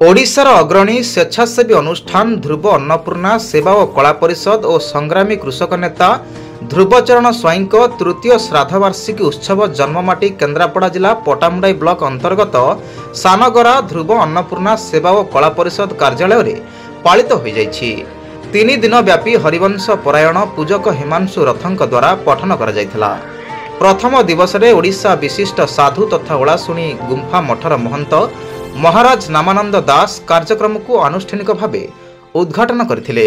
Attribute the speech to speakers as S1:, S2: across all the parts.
S1: ओडिशार अग्रणी स्वेच्छासेवी अनुष्ठान ध्रुव अन्नपूर्णा सेवा और कला परिषद और संग्रामी कृषक नेता ध्रुवचरण स्वाईं तृतीय श्राद्धवार्षिकी उत्सव जन्ममाटी केन्द्रापड़ा जिला पटामुंडाई ब्लॉक अंतर्गत सानगरा ध्रुव अन्नपूर्णा सेवा और कला परिषद कार्यालय में पालित हो जाइछि। 3 दिन व्यापी हरिवंश परायण पूजक हिमांशु रथंक द्वारा पठन करा जायथिला। प्रथम दिवस रे ओडिशा विशिष्ट साधु तथा ओलाशुणी गुंफा मठर महंत महाराज नामानंद दास कार्यक्रम को आनुष्ठानिक भाव उद्घाटन करथिले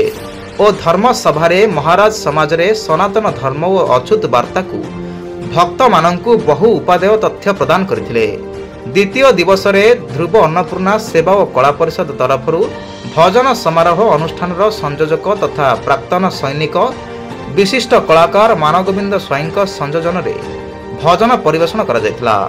S1: और धर्म सभारे महाराज समाज रे सनातन धर्म और अछूत वार्ता को भक्त मानंकु बहु उपादेय तथ्य प्रदान करथिले। द्वितीय दिवस रे ध्रुव अन्नपूर्णा सेवा और कला परिषद तरफ भजन समारोह अनुष्ठान संयोजक तथा प्राक्तन सैनिक विशिष्ट कलाकार मानगोविंद स्वाईं संयोजन रे भजन परिवेषण करा जायतिला।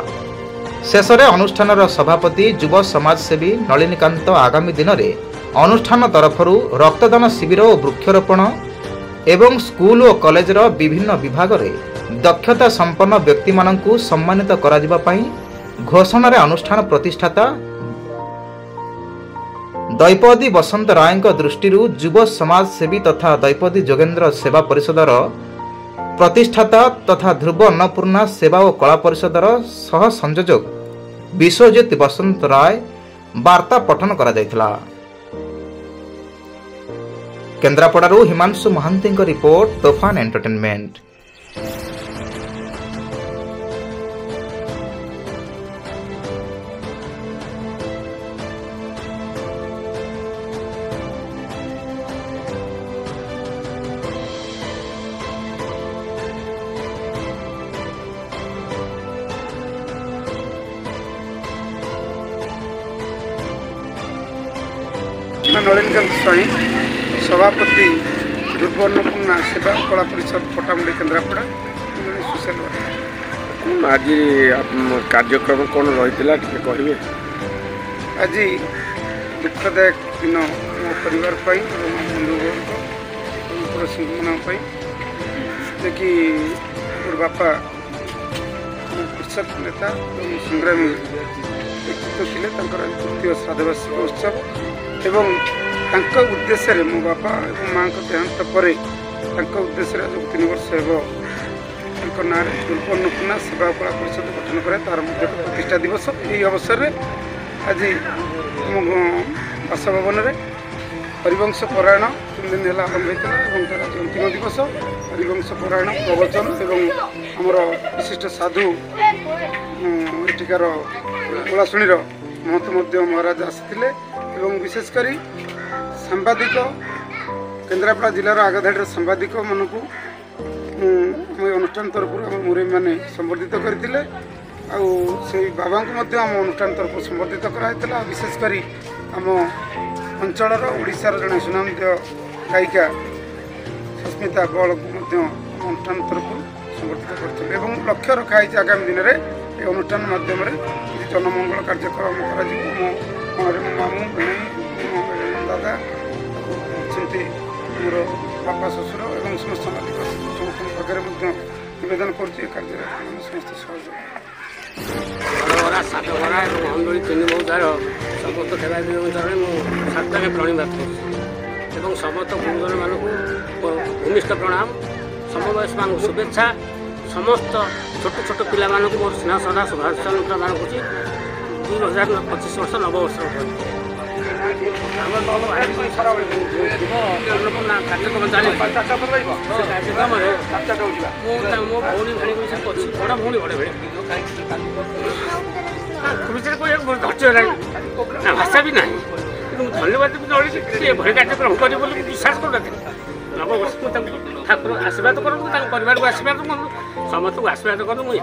S1: शेष में अनुष्ठान सभापति युव समाजसेवी नलिनीकांत आगामी दिन में अनुष्ठान तरफ रक्तदान शिविर और वृक्षरोपण एवं स्कूल और कॉलेज विभिन्न विभाग में दक्षता संपन्न व्यक्ति मानकु सम्मानित करा जिबा पई घोषणा रे अनुष्ठान प्रतिष्ठाता दैपदी बसंत राय दृष्टि युव समाजसेवी तथा दैपदी जोगेन्द्र सेवा परिषदर प्रतिष्ठाता तथा ध्रुव अन्नपूर्णा सेवा और कला परिषदर सह संयोजक विश्वजित बसंत राय वार्ता पठन करा जायतिला। केन्द्रापड़ारू हिमांशु महांती रिपोर्ट तोफान एंटरटेनमेंट।
S2: नलिनीकांत स्वाईं सभापति ध्रुव अन्नपूर्णा सेवा कला परिषद पटामुंडी केन्द्रापड़ा सोशल वर्कर।
S3: आज कार्यक्रम कौन रही कहे?
S2: आज दुखदायक दिन मो परिवार बंधुवर्ग पड़ोशी मान कि मोर बापा कृषक नेता संग्रामी व्यक्तित्व थे। तृतीय श्राद्धवार्षिक उत्सव एवं उद्देश्य रे मो बापा और माँ को देहांत पर उद्देश्य जो 3 वर्ष हो ना ध्रुव अन्नपूर्णा सेवा कला परिषद गठन करे तार प्रतिष्ठा दिवस। यही अवसर में आज बासभवन में हरिवंश परायण 3 दिन है आरंभ होता है तार अंतिम दिवस हरिवंश परायण प्रवचन एवं आमर विशिष्ट साधु एठिकार ओलाशुणीर महंत महाराज आसते एवं विशेषकर सांबादिक केन्द्रापड़ा जिलार आगधाड़ी सांबादिक मानक अनुष्ठान तरफ मुरई मैंने संबर्धित करते बाबा को आम अनुष्ठान तरफ संबर्धित कराइला। विशेषकर आम अंचल ओडिशार जड़े सुनामधेय गायिका सस्मिता बल को अनुष्ठान तरफ संबर्धित करते लक्ष्य रखाई आगामी दिन में ये अनुष्ठान मध्यम जनमंगल कार्यक्रम कर मामू दादा मोर बापा शशुर और समस्त पाखे नवेदन कर समस्त सहयोग
S4: सातगरा अंदोली 3 मौजार समस्त सेवादी मुझे प्रणिपात कर समस्त गुरुजन मानक भूमिष्ठ प्रणाम समवयस मान शुभेच्छा समस्त छोट छोट पिला मोर स्नेह श्रद्धा शुभाशंसा प्रदान कर 2025 वर्ष नववर्ष अन्नपूर्णा कार्यक्रम चले कार्यक्रम मो भौणी भाई बड़ भौणी बड़े भाई धैर्य ना भाषा भी ना धन्यवाद भी भले कार्यक्रम कर विश्वास कर नववर्ष ठाकुर आशीर्वाद करूँ परिवार को आशीर्वाद करूँ समस्त को आशीर्वाद करूँ मुझे।